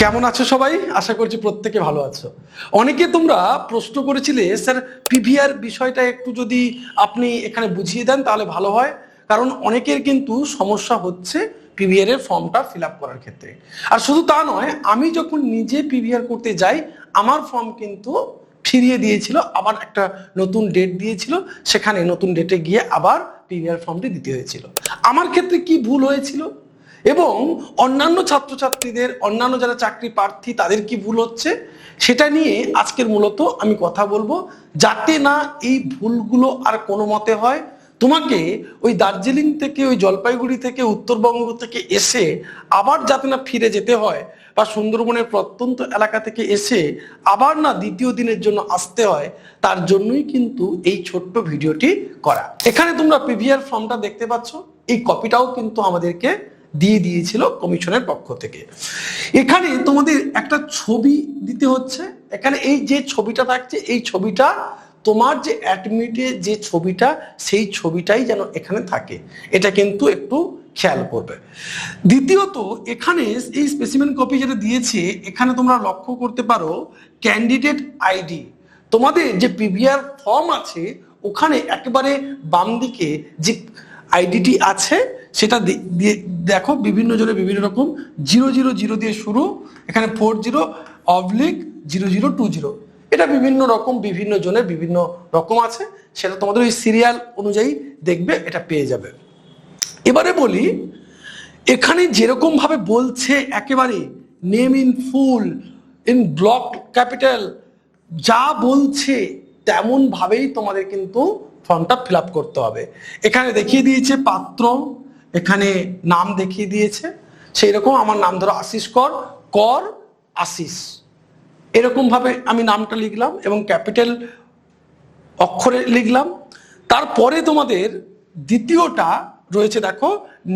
কেমন আছো সবাই? আশা করছি প্রত্যেকে ভালো আছো। অনেকে তোমরা প্রশ্ন করেছিলে, স্যার পিভিআর বিষয়টা একটু যদি আপনি এখানে বুঝিয়ে দেন তাহলে ভালো হয়, কারণ অনেকের কিন্তু সমস্যা হচ্ছে পিভিআর এর ফর্মটা ফিল আপ করার ক্ষেত্রে। আর শুধু তা নয়, আমি যখন নিজে পিভিআর করতে যাই আমার ফর্ম কিন্তু ফিরিয়ে দিয়েছিল, আবার একটা নতুন ডেট দিয়েছিল, সেখানে নতুন ডেটে গিয়ে আবার পিভিআর ফর্মটি দিতে হয়েছিল। আমার ক্ষেত্রে কি ভুল হয়েছিল এবং অন্যান্য ছাত্রছাত্রীদের, অন্যান্য যারা চাকরি প্রার্থী তাদের কি ভুল হচ্ছে সেটা নিয়ে আজকের মূলত আমি কথা বলবো, যাতে না এই ভুলগুলো আর কোনো মতে হয়। তোমাকে ওই দার্জিলিং থেকে, ওই জলপাইগুড়ি থেকে, উত্তরবঙ্গ থেকে এসে আবার যাতে না ফিরে যেতে হয়, বা সুন্দরবনের প্রত্যন্ত এলাকা থেকে এসে আবার না দ্বিতীয় দিনের জন্য আসতে হয়, তার জন্যই কিন্তু এই ছোট্ট ভিডিওটি করা। এখানে তোমরা পিভিআর ফর্মটা দেখতে পাচ্ছ, এই কপিটাও কিন্তু আমাদেরকে দিয়ে দিয়েছিল কমিশনের পক্ষ থেকে। এখানে তোমাদের একটা ছবি দিতে হচ্ছে। এখানে এই যে ছবিটা থাকছে, এই ছবিটা তোমার যে অ্যাডমিটে যে ছবিটা, সেই ছবিটাই যেন এখানে থাকে, এটা কিন্তু একটু খেয়াল করবে। দ্বিতীয়ত, এখানে এই স্পেসিমেন কপি যেটা দিয়েছে, এখানে তোমরা লক্ষ্য করতে পারো ক্যান্ডিডেট আইডি। তোমাদের যে পিভিআর ফর্ম আছে ওখানে একেবারে বাম দিকে যে আইডিটি আছে সেটা দেখো, বিভিন্ন জনের বিভিন্ন রকম 000 দিয়ে শুরু, এখানে 40/0020। এটা বিভিন্ন রকম, বিভিন্ন জনের বিভিন্ন রকম আছে, সেটা তোমাদের ওই সিরিয়াল অনুযায়ী দেখবে, এটা পেয়ে যাবে। এবারে বলি, এখানে যেরকম ভাবে বলছে একেবারে name in full, in block capital, যা বলছে তেমন ভাবেই তোমাদের কিন্তু ফর্মটা ফিল আপ করতে হবে। এখানে দেখিয়ে দিয়েছে পাত্র, এখানে নাম দেখিয়ে দিয়েছে, সেই রকম আমার নাম ধরো আশিস কর, কর আশিস, এরকম ভাবে আমি নামটা লিখলাম এবং ক্যাপিটাল অক্ষরে লিখলাম। তারপরে তোমাদের দ্বিতীয়টা রয়েছে, দেখো,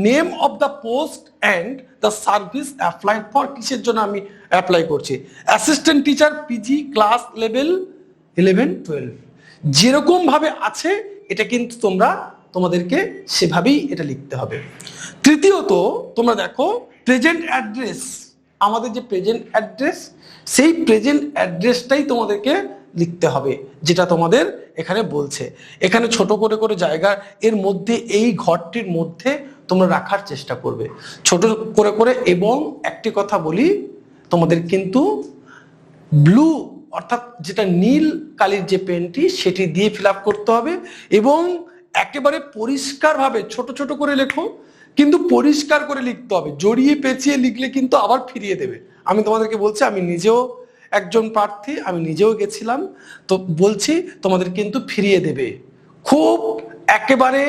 name of the post and the service applied for. কিসের জন্য আমি অ্যাপ্লাই করছি? Assistant teacher PG class level 11-12, যেরকম ভাবে আছে এটা কিন্তু তোমাদেরকে সেভাবেই এটা লিখতে হবে। তৃতীয়ত, তোমরা দেখো প্রেজেন্ট অ্যাড্রেস, আমাদের যে প্রেজেন্ট অ্যাড্রেস, সেই প্রেজেন্ট অ্যাড্রেসটাই তোমাদেরকে লিখতে হবে, যেটা তোমাদের এখানে বলছে। এখানে ছোট করে করে জায়গা এর মধ্যে, এই ঘরটির মধ্যে তোমরা রাখার চেষ্টা করবে ছোট করে করে। এবং একটি কথা বলি, তোমাদের কিন্তু ব্লু অর্থাৎ যেটা নীল কালির যে পেনটি, সেটি দিয়ে ফিল আপ করতে হবে এবং একেবারে পরিষ্কারভাবে ছোট ছোট করে লেখো, কিন্তু পরিষ্কার করে লিখতে হবে। জড়িয়ে পেঁচিয়ে লিখলে কিন্তু আবার ফিরিয়ে দেবে। আমি তোমাদেরকে বলছি, আমি নিজেও একজন প্রার্থী, আমি নিজেও গেছিলাম, তো বলছি তোমাদের কিন্তু ফিরিয়ে দেবে। খুব একেবারে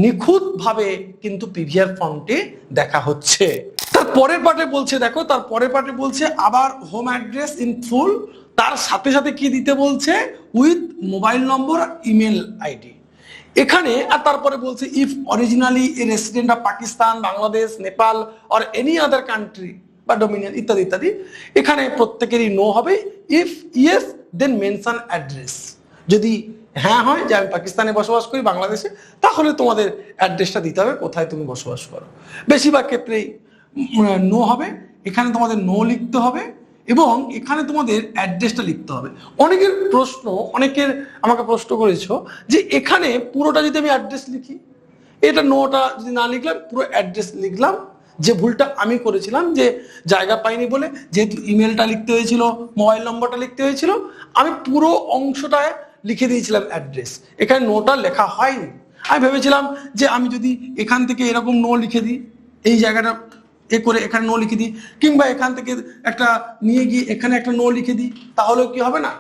নিখুঁতভাবে কিন্তু পিভিআর ফর্মটি দেখা হচ্ছে। তার পরের পার্টে বলছে, দেখো তার পরের পার্টে বলছে আবার হোম অ্যাড্রেস ইন ফুল, তার সাথে সাথে কি দিতে বলছে? With mobile number, email ID. এখানে আর তারপরে বলছে if originally a resident of Pakistan, Bangladesh, Nepal or any other country বা ডোমিনিয়ন ইত্যাদি ইত্যাদি। এখানে প্রত্যেকেরই নো হবে। If yes then mention address. যদি হ্যাঁ হয় যে আমি পাকিস্তানে বসবাস করি, বাংলাদেশে, তাহলে তোমাদের অ্যাড্রেসটা দিতে হবে কোথায় তুমি বসবাস করো। বেশিরভাগ ক্ষেত্রেই নো হবে, এখানে তোমাদের নো লিখতে হবে এবং এখানে তোমাদের অ্যাড্রেসটা লিখতে হবে। অনেকের প্রশ্ন, অনেকের আমাকে প্রশ্ন করেছো যে এখানে পুরোটা যদি আমি অ্যাড্রেস লিখি, এটা নোটা যদি না লিখলাম, পুরো অ্যাড্রেস লিখলাম। যে ভুলটা আমি করেছিলাম, যে জায়গা পাইনি বলে, যেহেতু ইমেলটা লিখতে হয়েছিল, মোবাইল নম্বরটা লিখতে হয়েছিল, আমি পুরো অংশটায় লিখে দিয়েছিলাম অ্যাড্রেস, এখানে নোটা লেখা হয়নি। আমি ভেবেছিলাম যে আমি যদি এখান থেকে এরকম নো লিখে দিই, এই জায়গাটা এ করে এখানে নো লিখে দিই, কিংবা এখান থেকে একটা নিয়ে গিয়ে এখানে একটা নো লিখে দিই, তাহলেও কি হবে না?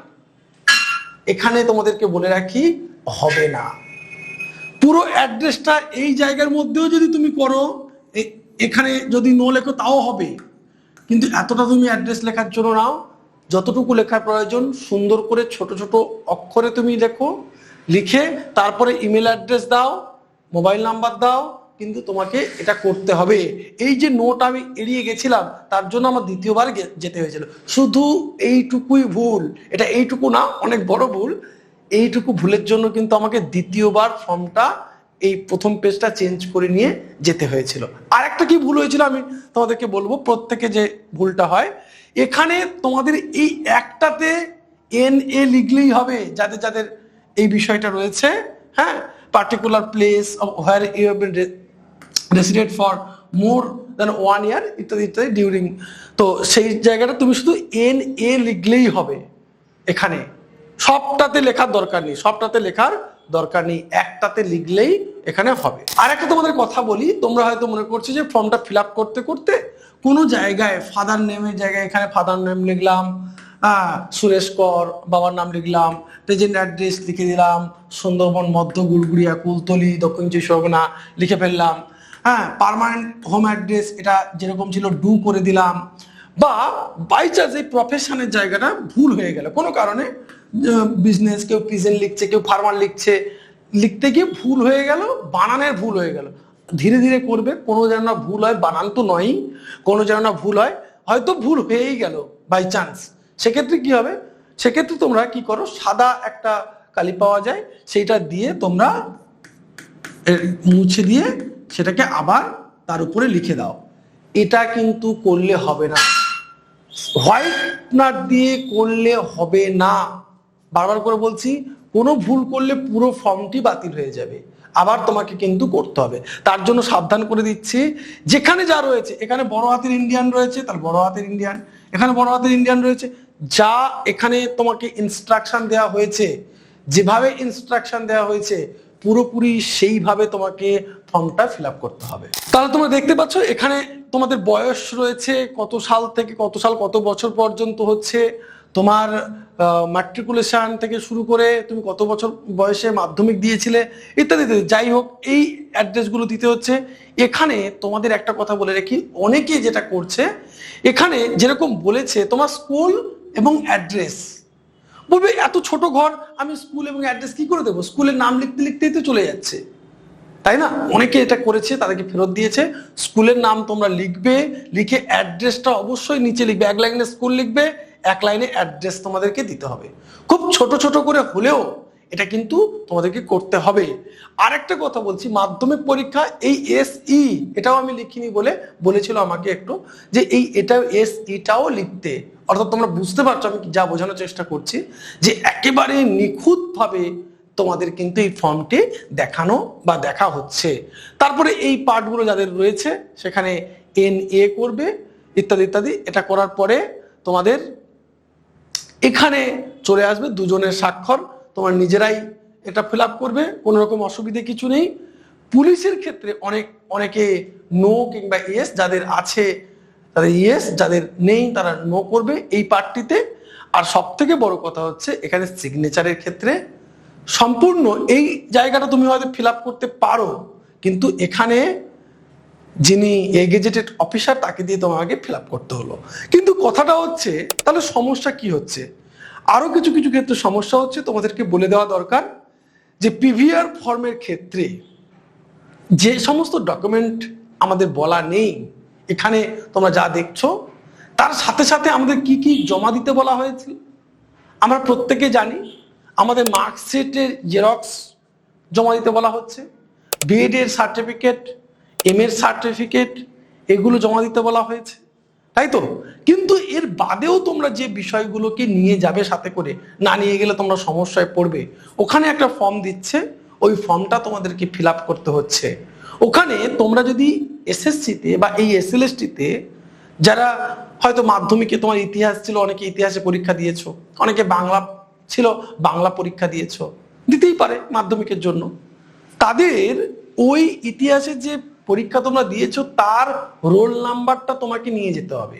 এখানে তোমাদেরকে বলে রাখি, হবে না। পুরো অ্যাড্রেসটা এই জায়গার মধ্যেও যদি তুমি করো, এখানে যদি নো লেখো তাও হবে, কিন্তু এতটা তুমি অ্যাড্রেস লেখার জন্য নাও, যতটুকু লেখার প্রয়োজন সুন্দর করে ছোট ছোট অক্ষরে তুমি লেখো, লিখে তারপরে ইমেল অ্যাড্রেস দাও, মোবাইল নাম্বার দাও, কিন্তু তোমাকে এটা করতে হবে। এই যে নোট আমি এড়িয়ে গেছিলাম, তার জন্য আমার দ্বিতীয়বার যেতে হয়েছিল। শুধু এইটুকুই ভুল, এটা এইটুকু না, অনেক বড় ভুল। এইটুকু ভুলের জন্য কিন্তু আমাকে দ্বিতীয়বার ফর্মটা এই প্রথম পেজটা চেঞ্জ করে নিয়ে যেতে হয়েছিল। আর একটা কি ভুল হয়েছিল আমি তোমাদেরকে বলবো, প্রত্যেকে যে ভুলটা হয়, এখানে তোমাদের এই একটাতে NA লিখলেই হবে যাদের যাদের এই বিষয়টা রয়েছে, হ্যাঁ, particular place where you have been resided for more than 1 year ইত্যাদি ইত্যাদি ডিউরিং, তো সেই জায়গাটা তুমি শুধু NA লিখলেই হবে। এখানে সবটাতে লেখার দরকার নেই, সবটাতে লেখার দরকার নেই, একটাতে লিখলেই এখানে হবে। আর একটা তোমাদের কথা বলি, তোমরা হয়তো মনে করছো যে ফর্মটা ফিল আপ করতে করতে কোনো জায়গায় ফাদার নেমের জায়গায় এখানে ফাদার নেম লিখলাম, সুরেশ কর বাবার নাম লিখলাম, প্রেজেন্ট অ্যাড্রেস লিখে দিলাম সুন্দরবন মধ্য গুলগুড়িয়া কুলতলি দক্ষিণ চব্বিশ পরগনা লিখে ফেললাম, হ্যাঁ, পার্মানেন্ট হোম অ্যাড্রেস এটা যেরকম ছিল ডু করে দিলাম, বা বাই চান্স এই প্রফেশনের জায়গাটা ভুল হয়ে গেল কোনো কারণে, বিজনেস কেউ প্রেজেন্ট লিখছে কেউ ফার্মার লিখছে, লিখতে গিয়ে ভুল হয়ে গেল, বানানের ভুল হয়ে গেল, ধীরে ধীরে করবে, কোনো যেন না ভুল হয়, বানান তো নয়ই, কোনো যেন না ভুল হয়, হয়তো ভুল হয়েই গেল বাই চান্স, সেক্ষেত্রে কি হবে, সেক্ষেত্রে তোমরা কি করো, সাদা একটা কালি পাওয়া যায় সেইটা দিয়ে তোমরা মুছে দিয়ে সেটাকে আবার তার উপরে লিখে দাও। এটা কিন্তু করলে হবে না, হোয়াইটনার দিয়ে করলে হবে না, বারবার করে বলছি, কোনো ভুল করলে পুরো ফর্মটি বাতিল হয়ে যাবে, আবার তোমাকে কিন্তু করতে হবে। তার জন্য সাবধান করে দিচ্ছি, যেখানে যা রয়েছে, এখানে বড় হাতের ইন্ডিয়ান রয়েছে তার বড় হাতের ইন্ডিয়ান, এখানে বড় হাতের ইন্ডিয়ান রয়েছে, যা এখানে তোমাকে ইনস্ট্রাকশন দেওয়া হয়েছে, যেভাবে ইনস্ট্রাকশন দেওয়া হয়েছে পুরোপুরি সেইভাবে তোমাকে ফর্মটা ফিল আপ করতে হবে। তাহলে তোমরা দেখতে পাচ্ছ এখানে তোমাদের বয়স রয়েছে, কত সাল থেকে কত সাল, কত বছর পর্যন্ত হচ্ছে তোমার ম্যাট্রিকুলেশন থেকে শুরু করে তুমি কত বছর বয়সে মাধ্যমিক দিয়েছিলে ইত্যাদি ইত্যাদি, যাই হোক এই অ্যাড্রেসগুলো দিতে হচ্ছে। এখানে তোমাদের একটা কথা বলে রাখি, অনেকে যেটা করছে এখানে যেরকম বলেছে তোমার স্কুল এবং অ্যাড্রেস, বলবে এত ছোট ঘর আমি স্কুল এবং অ্যাড্রেস কি করে দেবো, স্কুলের নাম লিখতে লিখতেই তো চলে যাচ্ছে, তাই না? অনেকে এটা করেছে, তাদেরকে ফেরত দিয়েছে। স্কুলের নাম তোমরা লিখবে, লিখে অ্যাড্রেসটা অবশ্যই নিচে লিখবে, এক লাইনে স্কুল লিখবে, এক লাইনে অ্যাড্রেস তোমাদেরকে দিতে হবে। খুব ছোট ছোট করে হলেও এটা কিন্তু তোমাদেরকে করতে হবে। আর একটা কথা বলছি, মাধ্যমিক পরীক্ষা এই SE এটাও আমি লিখিনি বলে বলেছিল আমাকে একটু, যে এটাও SEটাও লিখতে, অর্থাৎ তোমরা বুঝতে পারছো আমি যা বোঝানোর চেষ্টা করছি, যে একেবারে নিখুঁতভাবে তোমাদের কিন্তু এই ফর্মটি দেখানো বা দেখা হচ্ছে। তারপরে এই পার্টগুলো যাদের রয়েছে সেখানে NA করবে ইত্যাদি ইত্যাদি। এটা করার পরে তোমাদের এখানে চলে আসবে দুজনের স্বাক্ষর, তোমার নিজেরাই এটা ফিল আপ করবে, কোনো রকম অসুবিধে কিছু নেই। পুলিশের ক্ষেত্রে অনেকে নো কিংবা ইয়েস, যাদের আছে তাদের ইয়েস, যাদের নেই তারা নো করবে এই পার্টটিতে। আর সব থেকে বড় কথা হচ্ছে এখানে সিগনেচারের ক্ষেত্রে সম্পূর্ণ এই জায়গাটা তুমি হয়তো ফিল আপ করতে পারো, কিন্তু এখানে যিনি গেজেটেড অফিসার তাকে দিয়ে তোমাকে ফিল আপ করতে হলো। কিন্তু কথাটা হচ্ছে তাহলে সমস্যা কি হচ্ছে, আরো কিছু কিছু ক্ষেত্রে সমস্যা হচ্ছে, তোমাদেরকে বলে দেওয়া দরকার যে PVR ফর্মের ক্ষেত্রে যে সমস্ত ডকুমেন্ট আমাদের বলা নেই, এখানে তোমরা যা দেখছো তার সাথে সাথে আমাদের কি কি জমা দিতে বলা হয়েছিল আমরা প্রত্যেকে জানি। আমাদের মার্কশিটের জেরক্স জমা দিতে বলা হচ্ছে, B.Ed এর সার্টিফিকেট, M.A এর সার্টিফিকেট, এগুলো জমা দিতে বলা হয়েছে, তাই তো? কিন্তু এর বাদেও তোমরা যে বিষয়গুলোকে নিয়ে যাবে সাথে করে, না নিয়ে গেলে তোমরা সমস্যায় পড়বে। ওখানে একটা ফর্ম দিচ্ছে, ওই ফর্মটা তোমাদেরকে ফিল আপ করতে হচ্ছে। ওখানে তোমরা যদি SSC-তে বা এই SLST-তে যারা হয়তো মাধ্যমিকে তোমার ইতিহাস ছিল, অনেকে ইতিহাসে পরীক্ষা দিয়েছো, অনেকে বাংলা ছিল বাংলা পরীক্ষা দিয়েছো, দিতেই পারে মাধ্যমিকের জন্য, তাদের ওই ইতিহাসের যে পরীক্ষা তোমরা দিয়েছো তার রোল নাম্বারটা তোমাকে নিয়ে যেতে হবে।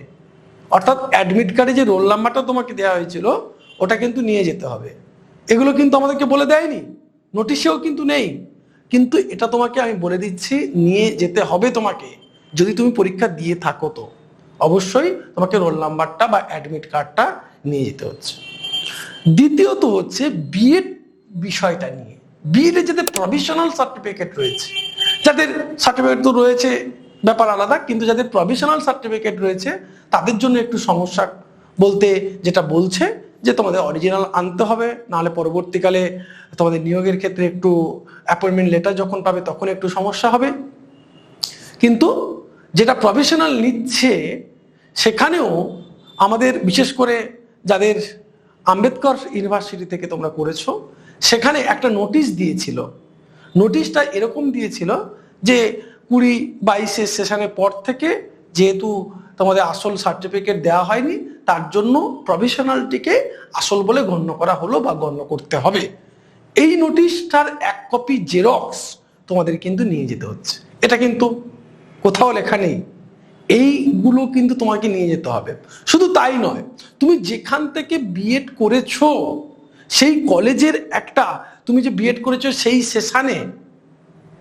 অর্থাৎ অ্যাডমিট কার্ডে যে রোল নাম্বারটা তোমাকে দেওয়া হয়েছিল ওটা কিন্তু নিয়ে যেতে হবে। এগুলো কিন্তু আমাদেরকে বলে দেয়নি, নোটিশেও কিন্তু নেই, কিন্তু এটা তোমাকে আমি বলে দিচ্ছি নিয়ে যেতে হবে তোমাকে। যদি তুমি পরীক্ষা দিয়ে থাকো তো অবশ্যই তোমাকে রোল নাম্বারটা বা অ্যাডমিট কার্ডটা নিয়ে যেতে হচ্ছে। দ্বিতীয়ত হচ্ছে B.Ed বিষয়টা নিয়ে, B.Ed এর যাদের প্রভিশনাল সার্টিফিকেট রয়েছে, যাদের সার্টিফিকেট তো রয়েছে ব্যাপার আলাদা, কিন্তু যাদের প্রভিশনাল সার্টিফিকেট রয়েছে তাদের জন্য একটু সমস্যা বলতে যেটা বলছে যে তোমাদের অরিজিনাল আনতে হবে, নাহলে পরবর্তীকালে তোমাদের নিয়োগের ক্ষেত্রে একটু অ্যাপয়েন্টমেন্ট লেটার যখন পাবে তখন একটু সমস্যা হবে। কিন্তু যেটা প্রফেশনাল নিচ্ছে সেখানেও আমাদের বিশেষ করে যাদের আম্বেদকর ইউনিভার্সিটি থেকে তোমরা করেছো সেখানে একটা নোটিশ দিয়েছিল। নোটিশটা এরকম দিয়েছিল যে 20-22 সেশনের পর থেকে যেহেতু তোমাদের আসল সার্টিফিকেট দেওয়া হয়নি তার জন্য প্রফেশনালটিকে আসল বলে গণ্য করা হলো বা গণ্য করতে হবে। এই নোটিশটার এক কপি জেরক্স তোমাদের কিন্তু নিয়ে যেতে হচ্ছে। এটা কিন্তু কোথাও লেখা নেই, এইগুলো কিন্তু তোমাকে নিয়ে যেতে হবে। শুধু তাই নয়, তুমি যেখান থেকে বিএড করেছো সেই কলেজের একটা, তুমি যে বিএড করেছো সেই সেশনে,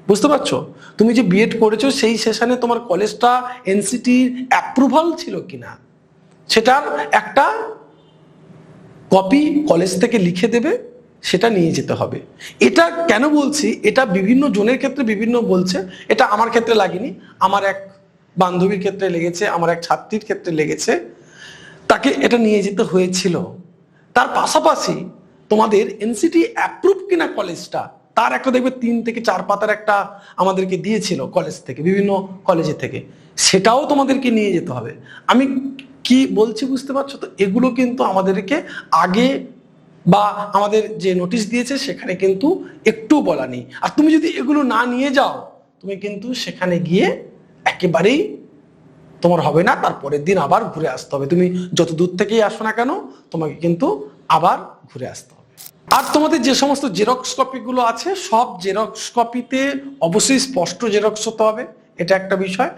বুঝতে পারছো, তুমি যে বিএড করেছো সেই সেশনে তোমার কলেজটা এনসিটির অ্যাপ্রুভাল ছিল কিনা সেটার একটা কপি কলেজ থেকে লিখে দেবে, সেটা নিয়ে যেতে হবে। এটা কেন বলছি, এটা বিভিন্ন জনের ক্ষেত্রে বিভিন্ন বলছে, এটা আমার ক্ষেত্রে লাগেনি, আমার এক বান্ধবীর ক্ষেত্রে লেগেছে, আমার এক ছাত্রীর ক্ষেত্রে লেগেছে, তাকে এটা নিয়ে যেতে হয়েছিল। তার পাশাপাশি তোমাদের এনসিটি অ্যাপ্রুভ কিনা কলেজটা তার একটা দেখবে 3 থেকে 4 পাতার একটা আমাদেরকে দিয়েছিল কলেজ থেকে, বিভিন্ন কলেজে থেকে, সেটাও তোমাদেরকে নিয়ে যেতে হবে। আমি কি বলছি বুঝতে পারছো তো? এগুলো কিন্তু আমাদেরকে আগে বা আমাদের যে নোটিশ দিয়েছে সেখানে কিন্তু একটু বলা নেই। আর তুমি যদি এগুলো না নিয়ে যাও তুমি কিন্তু সেখানে গিয়ে একেবারেই তোমার হবে না, তারপরের দিন আবার ঘুরে আসতে হবে। তুমি যত দূর থেকেই আসো না কেন তোমাকে কিন্তু আবার ঘুরে আসতে হবে। আর তোমাদের যে সমস্ত জেরক্স কপিগুলো আছে সব জেরক্স কপিতে অবশ্যই স্পষ্ট জেরক্স হতে হবে, এটা একটা বিষয়।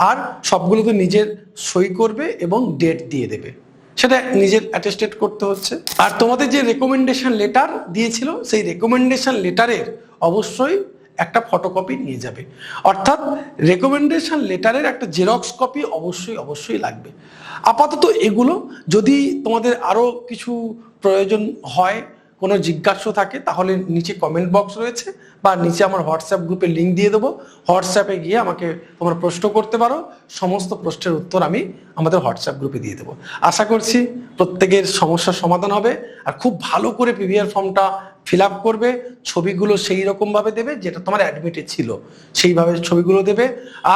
আর সবগুলোতে নিজের সই করবে এবং ডেট দিয়ে দেবে, সেটা নিজের অ্যাটেস্টেড করতে হচ্ছে। আর তোমাদের যে রেকমেন্ডেশন লেটার দিয়েছিল সেই রেকমেন্ডেশন লেটারের অবশ্যই একটা ফটোকপি নিয়ে যাবে, অর্থাৎ রেকমেন্ডেশন লেটারের একটা জেরক্স কপি অবশ্যই অবশ্যই লাগবে। আপাতত এগুলো, যদি তোমাদের আরো কিছু প্রয়োজন হয়, কোনো জিজ্ঞাসা থাকে, তাহলে নিচে কমেন্ট বক্স রয়েছে বা নিচে আমার হোয়াটসঅ্যাপ গ্রুপে লিঙ্ক দিয়ে দেবো, হোয়াটসঅ্যাপে গিয়ে আমাকে তোমরা প্রশ্ন করতে পারো, সমস্ত প্রশ্নের উত্তর আমি আমাদের হোয়াটসঅ্যাপ গ্রুপে দিয়ে দেবো। আশা করছি প্রত্যেকের সমস্যার সমাধান হবে। আর খুব ভালো করে পিভিআর ফর্মটা ফিল আপ করবে, ছবিগুলো সেই রকমভাবে দেবে যেটা তোমার অ্যাডমিটে ছিল সেইভাবে ছবিগুলো দেবে।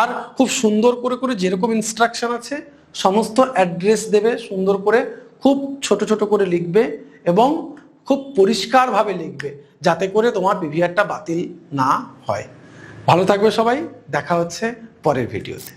আর খুব সুন্দর করে করে যেরকম ইনস্ট্রাকশন আছে সমস্ত অ্যাড্রেস দেবে, সুন্দর করে খুব ছোট ছোট করে লিখবে এবং খুব পরিষ্কারভাবে লিখবে যাতে করে তোমার পিভিআরটা বাতিল না হয়। ভালো থাকবে সবাই, দেখা হচ্ছে পরের ভিডিওতে।